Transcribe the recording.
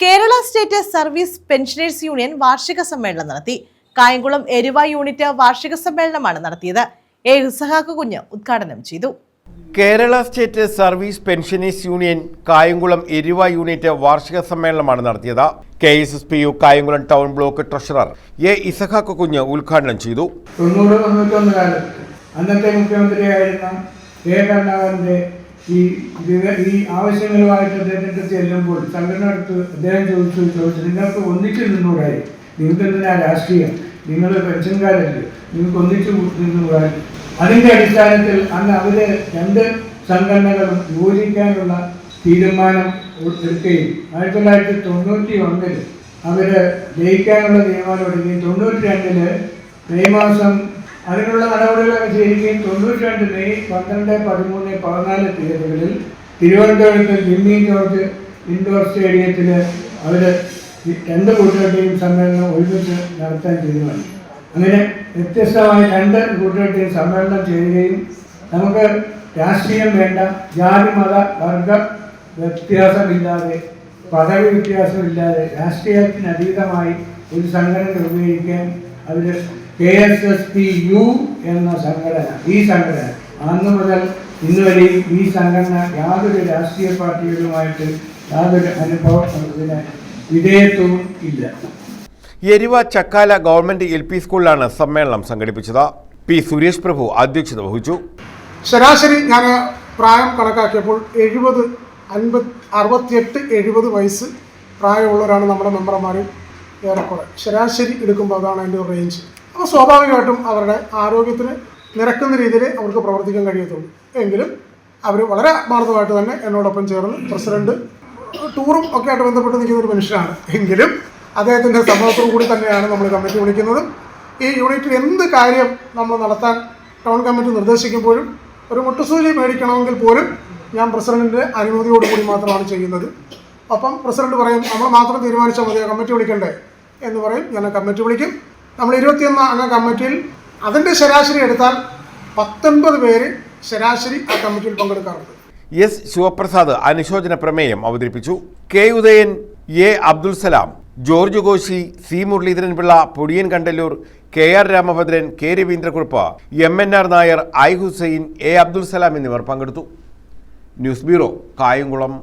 Kerala state service pensioners union വാർഷിക സമ്മേളനം നടത്തി. കായംകുളം എരുവ യൂണിറ്റ് വാർഷിക സമ്മേളനമാണ് നടത്തിയത്. എ ഇസഹാക്ക് കുഞ്ഞ് ഉദ്ഘാടനം ചെയ്തു. Kerala state service pensioners union Kayamkulam Eruva unit വാർഷിക സമ്മേളനമാണ് നടത്തിയത്. KSSPU Kayamkulam town block treasurer A Isahaq Kunju ഉദ്ഘാടനം ചെയ്തു. 90-91 കാലത്ത് അന്നത്തെ മുഖ്യമന്ത്രിയായിരുന്ന കെ കരുണാകരന്റെ ഈ ആവശ്യങ്ങളുമായിട്ട് അദ്ദേഹത്തെ ചെല്ലുമ്പോൾ സംഘടന അടുത്ത് അദ്ദേഹം ചോദിച്ചു നിങ്ങൾക്ക് ഒന്നിച്ചു നിന്നൂടായി, നിങ്ങൾക്ക് എന്തിനാ രാഷ്ട്രീയം, നിങ്ങൾ പെൻഷൻകാരല്ലേ, നിങ്ങൾക്ക് ഒന്നിച്ചു നിന്നൂടായി. അതിന്റെ അടിസ്ഥാനത്തിൽ അന്ന് അവര് രണ്ട് സംഘടനകളും യോജിക്കാനുള്ള തീരുമാനം എടുക്കുകയും 1991 അവര് ജയിക്കാനുള്ള തീരുമാനം എടുക്കുകയും 92 മെയ് മാസം അതിനുള്ള നടപടികളൊക്കെ ചെയ്യുകയും 92 മെയ് 12, 13, 14 തീയതികളിൽ തിരുവനന്തപുരത്ത് ജിമ്മി ജോർജ് ഇൻഡോർ സ്റ്റേഡിയത്തിൽ അവർ രണ്ട് കൂട്ടുകെട്ടിയും സമ്മേളനം ഒരുമിച്ച് നടത്താൻ തീരുമാനിച്ചു. അങ്ങനെ വ്യത്യസ്തമായി രണ്ട് കൂട്ടുകെട്ടിയും സമ്മേളനം ചെയ്യുകയും നമുക്ക് രാഷ്ട്രീയം വേണ്ട, ജാതി മത വർഗ വ്യത്യാസമില്ലാതെ, പദവി വ്യത്യാസമില്ലാതെ രാഷ്ട്രീയത്തിനതീതമായി ഒരു സംഘടന രൂപീകരിക്കാൻ അവർ KSSPU എന്ന സംഘടന, ഈ സംഘടന അന്ന് മുതൽ ഇന്ന് വരെയും ഈ സംഘടന യാതൊരു രാഷ്ട്രീയ പാർട്ടികളുമായിട്ട് യാതൊരു അനുഭവത്തിന് വിധേയത്വവും ഇല്ല. എരുവ ചക്കാല ഗവൺമെന്റ് LP സ്കൂളിലാണ് സമ്മേളനം സംഘടിപ്പിച്ചത്. പി സുരേഷ് പ്രഭു അധ്യക്ഷത വഹിച്ചു. ശരാശരി ഞാൻ പ്രായം കണക്കാക്കിയപ്പോൾ 70, 50, 68, 70 വയസ്സ് പ്രായമുള്ളവരാണ് നമ്മുടെ മെമ്പർമാർ. ഏറെക്കുറെ ശരാശരി എടുക്കുമ്പോൾ അതാണ് അതിൻ്റെ ഒരു റേഞ്ച്. അപ്പോൾ സ്വാഭാവികമായിട്ടും അവരുടെ ആരോഗ്യത്തിന് നിരക്കുന്ന രീതിയിൽ അവർക്ക് പ്രവർത്തിക്കാൻ കഴിയത്തുള്ളൂ. എങ്കിലും അവർ വളരെ ആത്മാർത്ഥമായിട്ട് തന്നെ എന്നോടൊപ്പം ചേർന്ന് പ്രസിഡന്റ് ടൂറും ഒക്കെ ആയിട്ട് ബന്ധപ്പെട്ട് നിൽക്കുന്ന ഒരു മനുഷ്യനാണ്. എങ്കിലും അദ്ദേഹത്തിൻ്റെ സമ്മതത്തോടു കൂടി തന്നെയാണ് നമ്മൾ കമ്മിറ്റി വിളിക്കുന്നതും. ഈ യൂണിറ്റിൽ എന്ത് കാര്യം നമ്മൾ നടത്താൻ ടൗൺ കമ്മിറ്റി നിർദ്ദേശിക്കുമ്പോഴും ഒരു മുട്ടുസൂചി മേടിക്കണമെങ്കിൽ പോലും ഞാൻ പ്രസിഡന്റിൻ്റെ അനുമതിയോടുകൂടി മാത്രമാണ് ചെയ്യുന്നത്. അപ്പം പ്രസിഡന്റ് പറയും നമ്മൾ മാത്രം തീരുമാനിച്ചാൽ മതിയോ, കമ്മിറ്റി വിളിക്കണ്ടേ എന്ന് പറയും. ഞാൻ കമ്മിറ്റി വിളിക്കും. നമ്മൾ 21 അംഗ കമ്മിറ്റിയിൽ അതിൻ്റെ ശരാശരി എടുത്താൽ 19 പേര് ശരാശരി ആ കമ്മിറ്റിയിൽ പങ്കെടുക്കാറുണ്ട്. S ശിവപ്രസാദ് അനുശോചന പ്രമേയം അവതരിപ്പിച്ചു. K Udayan, A Abdul Salam, George Koshy, C Muraleedharan Pillai, Podiyan Kandalloor, KR Ramabhadran, K Raveendrakurup, MNR Nair, I Hussain, A Abdul Salam എന്നിവർ പങ്കെടുത്തു. News bureau, Kayamkulam.